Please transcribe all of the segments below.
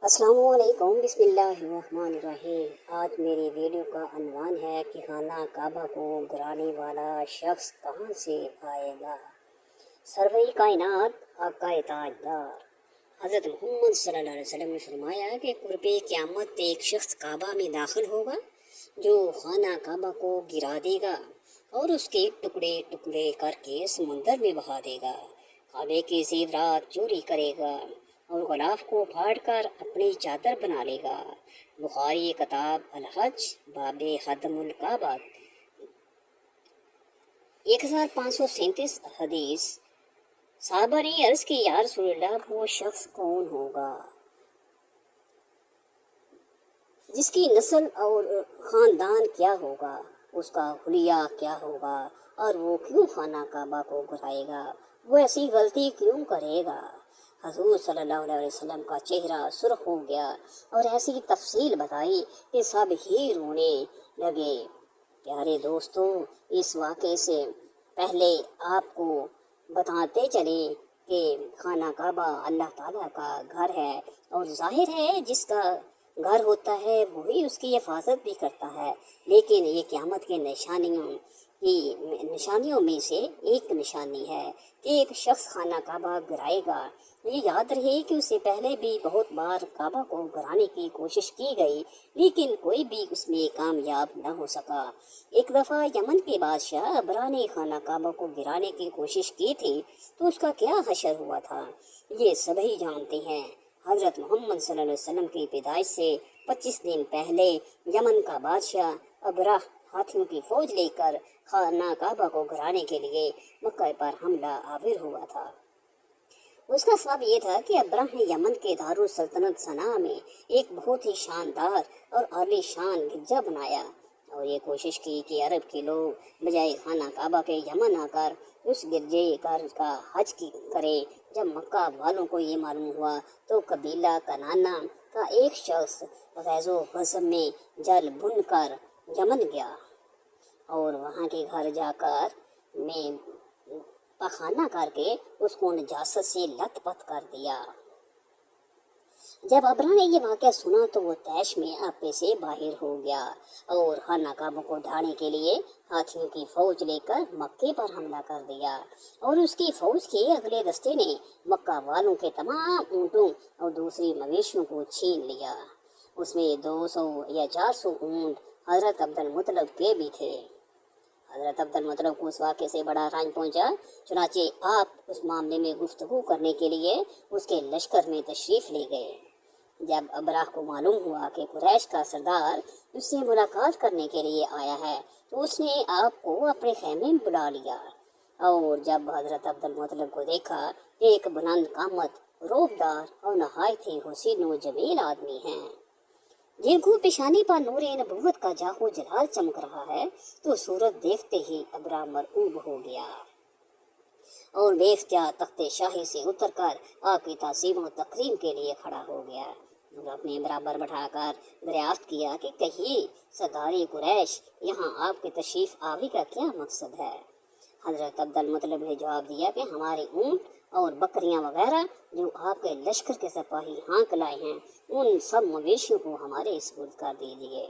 السلام علیکم، بسم اللہ الرحمن الرحیم۔ آج میری ویڈیو کا عنوان ہے کہ خانہ کعبہ کو گرانے والا شخص کہاں سے آئے گا۔ سرور کائنات آقا تاجدار حضرت محمد صلی اللہ علیہ وسلم نے فرمایا کہ قرب قیامت ایک شخص کعبہ میں داخل ہوگا جو خانہ کعبہ کو گرا دے گا اور اس کے ٹکڑے ٹکڑے کر کے سمندر میں بہا دے گا، کعبے کے زیورات چوری کرے گا اور غلاف کو پھاڑ کر اپنی چادر بنا لے گا۔ بخاری کتاب الحج باب ہدم الکعبہ 1537 حدیث۔ صحابہ نے عرض کی یا رسول اللہ، وہ شخص کون ہوگا جس کی نسل اور خاندان کیا ہوگا، اس کا حلیہ کیا ہوگا اور وہ کیوں خانہ کعبہ کو گرائے گا، وہ ایسی غلطی کیوں کرے گا۔ حضور صلی اللہ علیہ وسلم کا چہرہ سرخ ہو گیا اور ایسی تفصیل بتائی کہ سب ہی رونے لگے۔ پیارے دوستو، اس واقعے سے پہلے آپ کو بتاتے چلے کہ خانہ کعبہ اللہ تعالیٰ کا گھر ہے اور ظاہر ہے جس کا گھر ہوتا ہے وہی اس کی حفاظت بھی کرتا ہے، لیکن یہ قیامت کے نشانیوں میں سے ایک نشانی ہے کہ ایک شخص خانہ کعبہ گرائے گا۔ یہ یاد رہے کہ اس سے پہلے بھی بہت بار کعبہ کو گرانے کی کوشش کی گئی، لیکن کوئی بھی اس میں کامیاب نہ ہو سکا۔ ایک دفعہ یمن کے بادشاہ ابرا نے خانہ کعبہ کو گرانے کی کوشش کی تھی تو اس کا کیا حشر ہوا تھا، یہ سبھی جانتے ہیں۔ حضرت محمد صلی اللہ علیہ وسلم کی پیدائش سے 25 دن پہلے یمن کا بادشاہ ابرا ہاتھیوں کی فوج لے کر خانہ کعبہ کو گرانے کے لیے مکہ پر حملہ آور ہوا تھا۔ اس کا سبب یہ تھا کہ ابرا نے یمن کے دارالسلطنت صنعا میں ایک بہت ہی شاندار اور عالی شان گرجا بنایا اور یہ کوشش کی کہ عرب کے لوگ بجائے خانہ کعبہ کے یمن آ کر اس گرجے گھر کا حج کرے۔ جب مکہ والوں کو یہ معلوم ہوا تو قبیلہ کنانا کا ایک شخص غیظ و غضب میں جل بن کر یمن گیا اور وہاں کے گھر جا کر میں پخانہ کر کے اس کو نجاست سے لت پت کر دیا۔ جب ابرا نے یہ واقعہ سنا تو وہ طیش میں آپے سے باہر ہو گیا اور خانہ کعبہ کو ڈھانے کے لیے ہاتھیوں کی فوج لے کر مکے پر حملہ کر دیا اور اس کی فوج کے اگلے دستے نے مکہ والوں کے تمام اونٹوں اور دوسری مویشیوں کو چھین لیا۔ اس میں 200 یا 400 اونٹ حضرت عبد المطلب کے بھی تھے۔ حضرت عبد المطلب کو اس واقعے سے بڑا رنج پہنچا، چنانچہ آپ اس معاملے میں گفتگو کرنے کے لیے اس کے لشکر میں تشریف لے گئے۔ جب ابرا کو معلوم ہوا کہ قریش کا سردار اس سے ملاقات کرنے کے لیے آیا ہے تو اس نے آپ کو اپنے خیمے میں بلا لیا اور جب حضرت عبد المطلب کو دیکھا کہ ایک بلند قامت، روبدار اور نہایت ہی حسین و جمیل آدمی ہیں جن کو پیشانی پر نور نبوت کا جاہ و جلال چمک رہا ہے، تو صورت دیکھتے ہی ابرا مرعوب ہو گیا اور بے اختیار تخت شاہی سے اتر کر آپ کی تعظیم و تکریم کے لیے کھڑا ہو گیا اور اپنے برابر بٹھا کر دریافت کیا کہ کہیے سردار قریش، یہاں آپ کے تشریف آوی کا کیا مقصد ہے؟ حضرت عبد المطلب نے جواب دیا کہ ہمارے اونٹ اور بکریاں وغیرہ جو آپ کے لشکر کے سپاہی ہانک لائے ہیں، ان سب مویشیوں کو ہمارے سپرد کر دیجیے۔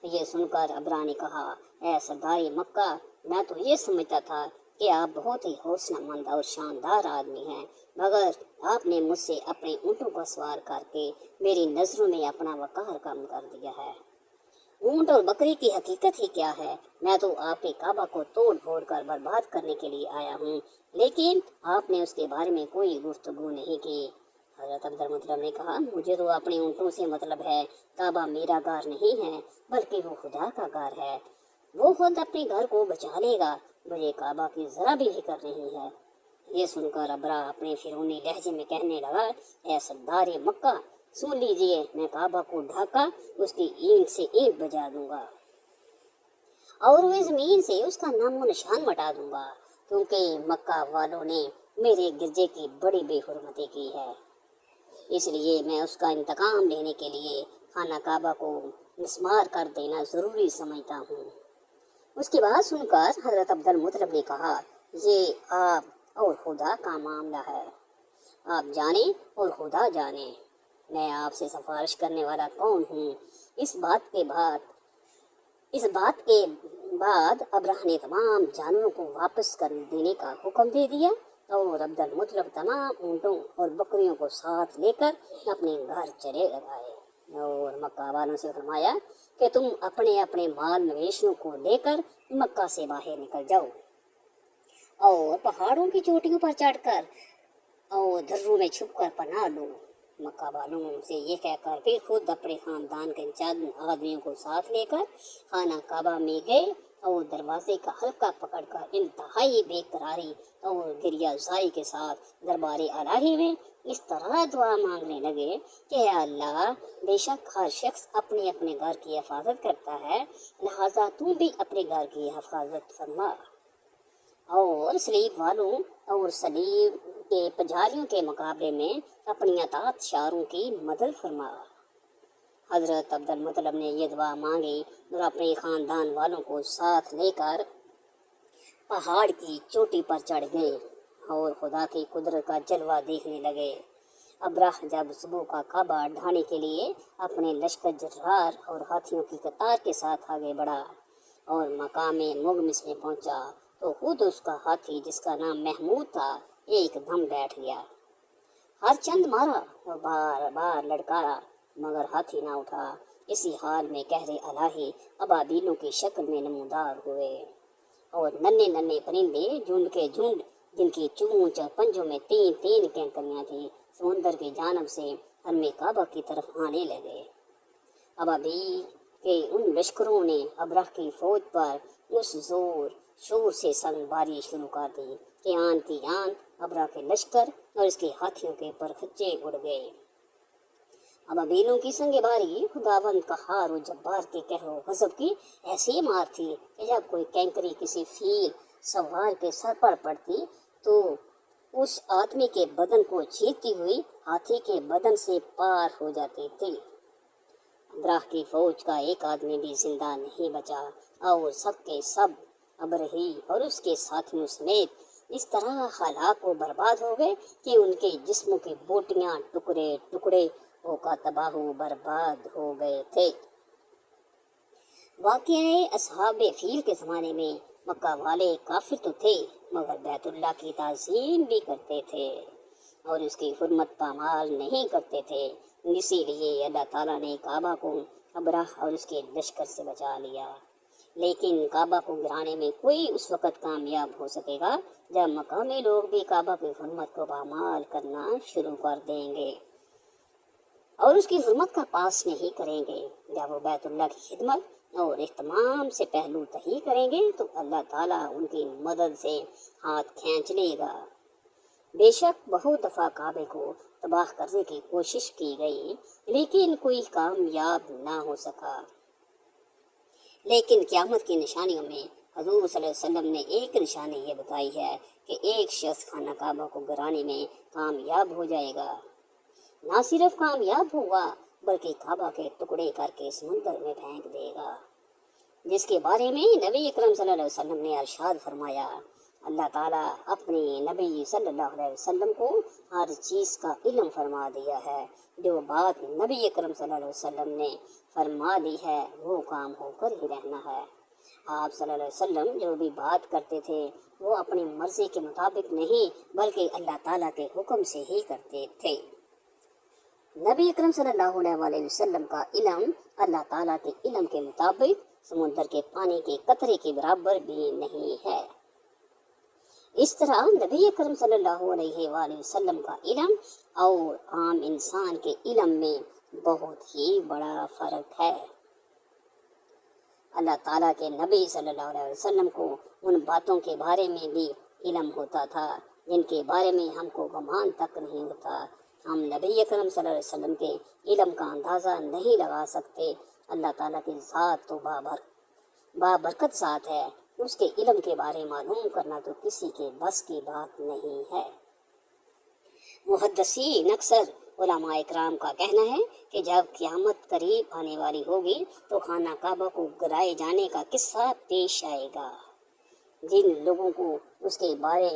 یہ سن کر ابرا نے کہا، اے سردار مکہ، میں تو یہ سمجھتا تھا کہ آپ بہت ہی حوصلہ مند اور شاندار آدمی ہیں، مگر آپ نے مجھ سے اپنے اونٹوں کو سوار کر کے میری نظروں میں اپنا وقار کم کر دیا ہے۔ اونٹ اور بکری کی حقیقت ہی کیا ہے؟ میں تو آپ کے کعبہ کو توڑ پھوڑ کر برباد کرنے کے لیے آیا ہوں، لیکن آپ نے اس کے بارے میں کوئی گفتگو نہیں کی۔ حضرت عبد المطلب نے کہا، مجھے تو اپنے اونٹوں سے مطلب ہے، کعبہ میرا گھر نہیں ہے بلکہ وہ خدا کا گھر ہے، وہ خود اپنے گھر کو بچا لے گا، مجھے کعبہ کی ذرا بھی فکر نہیں ہے۔ یہ سن کر ابرا اپنے فرعونی لہجے میں کہنے لگا، اے سردار مکہ، سن لیجئے، میں کعبہ کو ڈھاکا اس کی اینٹ سے اینٹ بجا دوں گا اور وہ زمین سے اس کا نام و نشان مٹا دوں گا، کیونکہ مکہ والوں نے میرے گرجے کی بڑی بے حرمتی کی ہے، اس لیے میں اس کا انتقام لینے کے لیے خانہ کعبہ کو مسمار کر دینا ضروری سمجھتا ہوں۔ اس کی بات سن کر حضرت عبد المطلب نے کہا، یہ آپ اور خدا کا معاملہ ہے، آپ جانیں اور خدا جانیں۔ میں آپ سے سفارش کرنے والا کون ہوں؟ اس بات کے بعد ابرہ نے تمام جانوروں کو واپس کر دینے کا حکم دے دیا اور عبد المطلب تمام اونٹوں اور بکریوں کو ساتھ لے کر اپنے گھر چلے گئے اور مکہ والوں سے فرمایا کہ تم اپنے اپنے مال مویشیوں کو لے کر مکہ سے باہر نکل جاؤ اور پہاڑوں کی چوٹیوں پر چڑھ کر اور دروں میں چھپ کر پناہ لو۔ مکہ والوں سے یہ کہہ کر پھر خود اپنے خاندان کے چند آدمیوں کو ساتھ لے کر خانہ کعبہ میں گئے اور دروازے کا حلقہ پکڑ کر انتہائی بے قراری اور گریہ زاری کے ساتھ دربار الہی میں اس طرح دعا مانگنے لگے کہ اے اللہ، بے شک ہر شخص اپنے اپنے گھر کی حفاظت کرتا ہے، لہٰذا تم بھی اپنے گھر کی حفاظت فرما اور سلیب والوں اور سلیب کے پجاریوں کے مقابلے میں اپنی اطاعت شاروں کی مدد فرما۔ حضرت عبد المطلب نے یہ دعا مانگی اور اپنے خاندان والوں کو ساتھ لے کر پہاڑ کی چوٹی پر چڑھ گئے اور خدا کی قدرت کا جلوہ دیکھنے لگے۔ ابرہ جب صبح کا کعبہ ڈھانے کے لیے اپنے لشکر جرار اور ہاتھیوں کی قطار کے ساتھ آگے بڑھا اور مقام مغمس میں پہنچا تو خود اس کا ہاتھی جس کا نام محمود تھا ایک دم بیٹھ گیا۔ ہر چند مارا اور بار بار لڑکایا مگر ہاتھی نہ اٹھا۔ اسی حال میں قہر الہی ابابیلوں کی شکل میں نمودار ہوئے اور ننھے ننھے پرندے جھنڈ کے جھنڈ جن کی چونچ اور پنجوں میں تین تین کینکریاں تھیں سمندر کی جانب سے حرم کعبہ کی طرف آنے لگے۔ ابابیل کے ان لشکروں نے ابرہ کی فوج پر اس زور شور سے سنگ باری شروع کر دی کہ آن کی آن ابرہ کے لشکر اور اس کے ہاتھیوں کے پرخچے اڑ گئے۔ ابابیلوں کی سنگ باری خداوند قہار و جبار کے قہر و غضب کی ایسی مار تھی کہ جب کوئی کینکری کسی فیل سوار کے سر پر پڑتی تو اس آدمی کے بدن کو چیرتی ہوئی ہاتھی کے بدن سے پار ہو جاتی تھی۔ ابرہ کی فوج کا ایک آدمی بھی زندہ نہیں بچا اور سب کے سب ابرہی اور اس کے ساتھیوں سمیت اس طرح ہلاک و برباد ہو گئے کہ ان کے جسموں کی بوٹیاں ٹکڑے ٹکڑے ہو کر تباہ و برباد ہو گئے تھے۔ واقعہ اصحاب فیل کے زمانے میں مکہ والے کافر تو تھے مگر بیت اللہ کی تعظیم بھی کرتے تھے اور اس کی حرمت پامال نہیں کرتے تھے، اسی لیے اللہ تعالیٰ نے کعبہ کو ابرہ اور اس کے لشکر سے بچا لیا۔ لیکن کعبہ کو گرانے میں کوئی اس وقت کامیاب ہو سکے گا جب مقامی لوگ بھی کعبہ کی حرمت کو پامال کرنا شروع کر دیں گے اور اس کی حرمت کا پاس نہیں کریں گے۔ جب وہ بیت اللہ کی خدمت اور اہتمام سے پہلو تہی کریں گے تو اللہ تعالیٰ ان کی مدد سے ہاتھ کھینچ لے گا۔ بے شک بہت دفعہ کعبے کو تباہ کرنے کی کوشش کی گئی لیکن کوئی کامیاب نہ ہو سکا۔ لیکن قیامت کی نشانیوں میں حضور صلی اللہ علیہ وسلم نے ایک نشانی یہ بتائی ہے کہ ایک شخص خانہ کعبہ کو گرانے میں کامیاب ہو جائے گا۔ نہ صرف کامیاب ہوگا بلکہ کعبہ کے ٹکڑے کر کے سمندر میں پھینک دے گا، جس کے بارے میں نبی اکرم صلی اللہ علیہ وسلم نے ارشاد فرمایا، اللہ تعالیٰ اپنے نبی صلی اللہ علیہ وسلم کو ہر چیز کا علم فرما دیا ہے۔ جو بات نبی اکرم صلی اللہ علیہ وسلم نے فرما دی ہے وہ کام ہو کر ہی رہنا ہے۔ آپ صلی اللہ علیہ وسلم جو بھی بات کرتے تھے وہ اپنی مرضی کے مطابق نہیں بلکہ اللہ تعالیٰ کے حکم سے ہی کرتے تھے۔ نبی اکرم صلی اللہ علیہ وسلم کا علم اللہ تعالیٰ کے علم کے مطابق سمندر کے پانی کے قطرے کے برابر بھی نہیں ہے۔ اس طرح نبی اکرم صلی اللہ علیہ وآلہ وسلم کا علم اور عام انسان کے علم میں بہت ہی بڑا فرق ہے۔ اللہ تعالیٰ کے نبی صلی اللہ علیہ وسلم کو ان باتوں کے بارے میں بھی علم ہوتا تھا جن کے بارے میں ہم کو گمان تک نہیں ہوتا۔ ہم نبی اکرم صلی اللہ علیہ وسلم کے علم کا اندازہ نہیں لگا سکتے۔ اللہ تعالیٰ کی ذات تو بابرکت ذات ہے، اس کے علم کے بارے معلوم کرنا تو کسی کے بس کی بات نہیں ہے۔ محدثین اکثر علماء اکرام کا کہنا ہے کہ جب قیامت قریب آنے والی ہوگی تو خانہ کعبہ کو گرائے جانے کا قصہ پیش آئے گا۔ جن لوگوں کو اس کے بارے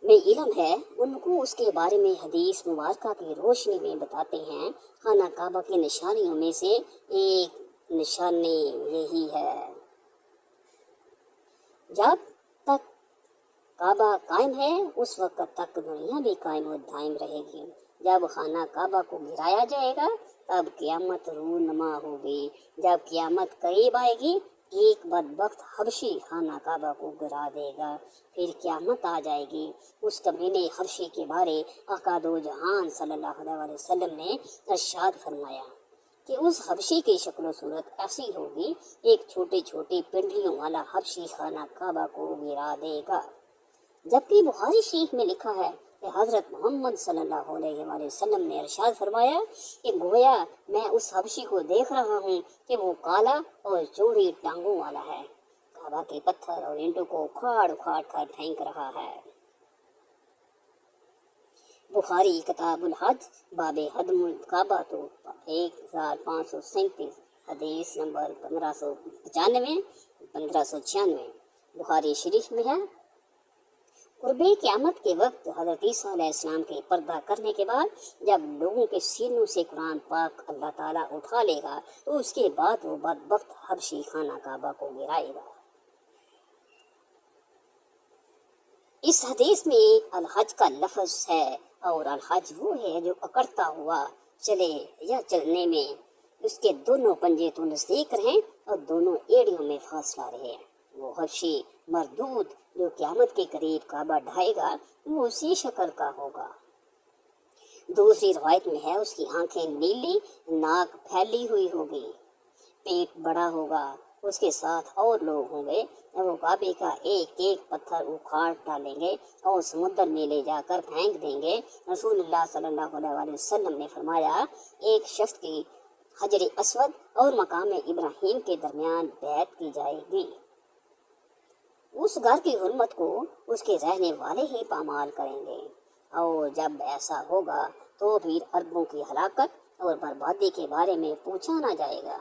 میں علم ہے ان کو اس کے بارے میں حدیث مبارکہ کی روشنی میں بتاتے ہیں۔ خانہ کعبہ کی نشانیوں میں سے ایک نشانی یہی ہے، جب تک کعبہ قائم ہے اس وقت تک دنیا بھی قائم و دائم رہے گی۔ جب خانہ کعبہ کو گرایا جائے گا تب قیامت رونما ہوگی۔ جب قیامت قریب آئے گی ایک بدبخت حبشی خانہ کعبہ کو گرا دے گا، پھر قیامت آ جائے گی۔ اس کمینے حبشی کے بارے آقا دو جہان صلی اللہ علیہ وسلم نے ارشاد فرمایا کہ اس حبشی کی شکل و صورت ایسی ہوگی، ایک چھوٹے چھوٹے پنڈلیوں والا حبشی خانہ کعبہ کو گرا دے گا۔ جبکہ بخاری شریف میں لکھا ہے کہ حضرت محمد صلی اللہ علیہ وآلہ وسلم نے ارشاد فرمایا کہ گویا میں اس حبشی کو دیکھ رہا ہوں کہ وہ کالا اور چوڑی ٹانگوں والا ہے، کعبہ کے پتھر اور اینٹوں کو اکھاڑ اکھاڑ کر پھینک رہا ہے۔ بخاری کتاب الحج باب ہدم الکعبہ تو 1537 حدیث نمبر 1595 1596 بخاری شریف میں ہے۔ قرب قیامت کے وقت حضرت عیسیٰ علیہ السلام کے پردہ کرنے کے بعد جب لوگوں کے سینوں سے قرآن پاک اللہ تعالیٰ اٹھا لے گا تو اس کے بعد وہ بدبخت حبشی خانہ کعبہ کو گرائے گا۔ اس حدیث میں الحج کا لفظ ہے، اور الحج وہ ہے جو اکڑتا ہوا چلے یا چلنے میں اس کے دونوں پنجے تو نزدیک رہیں اور دونوں ایڑیوں میں فاصلہ رہے۔ وہ حبشی مردود جو قیامت کے قریب کعبہ ڈھائے گا وہ اسی شکل کا ہوگا۔ دوسری روایت میں ہے اس کی آنکھیں نیلی، ناک پھیلی ہوئی ہوگی، پیٹ بڑا ہوگا، اس کے ساتھ اور لوگ ہوں گے، وہ کعبے کا ایک ایک پتھر اکھاڑ ڈالیں گے اور سمندر میں لے جا کر پھینک دیں گے۔ رسول اللہ صلی اللہ علیہ وسلم نے فرمایا ایک شخص کی حجر اسود اور مقام ابراہیم کے درمیان بیعت کی جائے گی، اس گھر کی حرمت کو اس کے رہنے والے ہی پامال کریں گے، اور جب ایسا ہوگا تو پھر عربوں کی ہلاکت اور بربادی کے بارے میں پوچھا نہ جائے گا۔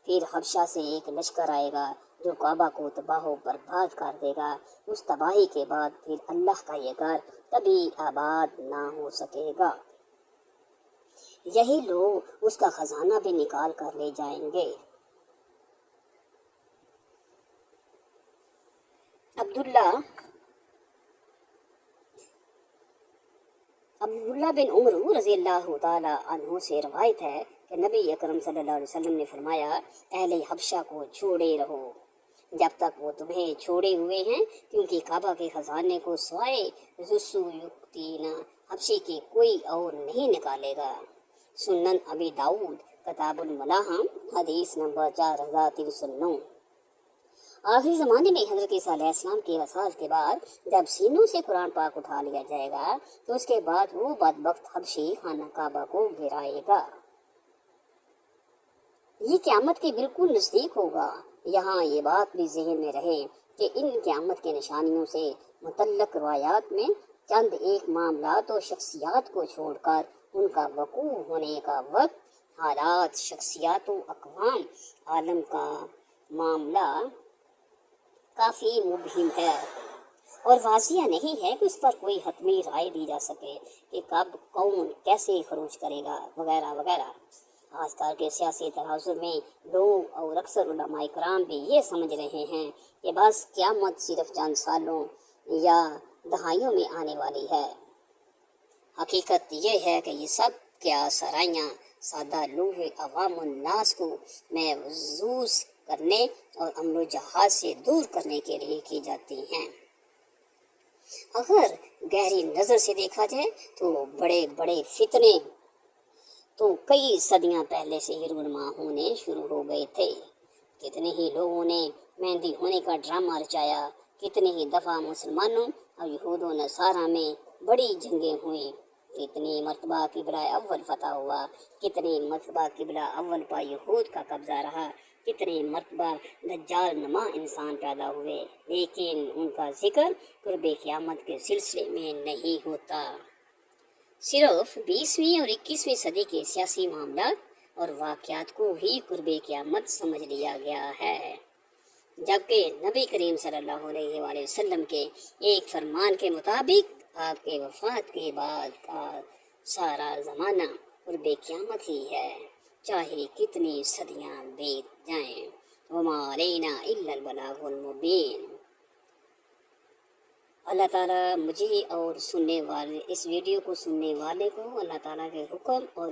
پھر حبشہ سے ایک لشکر آئے گا جو کعبہ کو تباہ و برباد کر دے گا۔ اس تباہی کے بعد پھر اللہ کا یہ گھر کبھی آباد نہ ہو سکے گا، یہی لوگ اس کا خزانہ بھی نکال کر لے جائیں گے۔ عبداللہ بن عمر رضی اللہ تعالی عنہ سے روایت ہے کہ نبی اکرم صلی اللہ علیہ وسلم نے فرمایا اہل حبشہ کو چھوڑے رہو جب تک وہ تمہیں چھوڑے ہوئے ہیں، کیونکہ کعبہ کے خزانے کو سوائے ذو یقتین حبشی کی کوئی اور نہیں نکالے گا۔ سنن ابی داؤد کتاب الملاحم حدیث نمبر 4309۔ آخری زمانے میں حضرت عیسیٰ علیہ السلام کے وصال کے بعد جب سینوں سے قرآن پاک اٹھا لیا جائے گا تو اس کے بعد وہ بدبخت حبشی خانہ کعبہ کو گرائے گا۔ یہ قیامت کے بالکل نزدیک ہوگا۔ یہاں یہ بات بھی ذہن میں رہے کہ ان قیامت کے نشانیوں سے متعلق روایات میں چند ایک معاملات اور شخصیات کو چھوڑ کر ان کا وقوع ہونے کا وقت، حالات، شخصیات و اقوام عالم کا معاملہ کافی مبہم ہے، اور واضح نہیں ہے کہ اس پر کوئی حتمی رائے دی جا سکے کہ کب کون کیسے خروج کرے گا وغیرہ وغیرہ۔ آج کل کے سیاسی تناظر میں لوگ اور اکثر علماء کرام بھی یہ سمجھ رہے ہیں کہ بس قیامت صرف چند سالوں یا دہائیوں میں آنے والی ہے۔ حقیقت یہ ہے کہ یہ سب کیا سرائیاں سادہ لوح عوام الناس کو محظوظ کرنے اور امن و جہاز سے دور کرنے کے لیے کی جاتی ہیں۔ اگر گہری نظر سے دیکھا جائے تو بڑے بڑے فتنے تو کئی صدیاں پہلے سے ہی رونما ہونے شروع ہو گئے تھے۔ کتنے ہی لوگوں نے مہندی ہونے کا ڈرامہ رچایا، کتنے ہی دفعہ مسلمانوں اور یہود و نصارہ میں بڑی جنگیں ہوئیں، کتنی مرتبہ قبلہ اول فتح ہوا، کتنی مرتبہ قبلہ اول پر یہود کا قبضہ رہا، کتنے مرتبہ دجال نما انسان پیدا ہوئے، لیکن ان کا ذکر قرب قیامت کے سلسلے میں نہیں ہوتا۔ صرف 20ویں اور 21ویں صدی کے سیاسی معاملات اور واقعات کو ہی قرب قیامت سمجھ لیا گیا ہے۔ جبکہ نبی کریم صلی اللہ علیہ وآلہ وسلم کے ایک فرمان کے مطابق آپ کے وفات کے بعد کا سارا زمانہ قرب قیامت ہی ہے، چاہے کتنی صدیاں بیت جائیں۔ وما علینا الا البلاغ المبین۔ اللہ تعالیٰ مجھے اور سننے والے اس ویڈیو کو سننے والے کو اللہ تعالیٰ کے حکم اور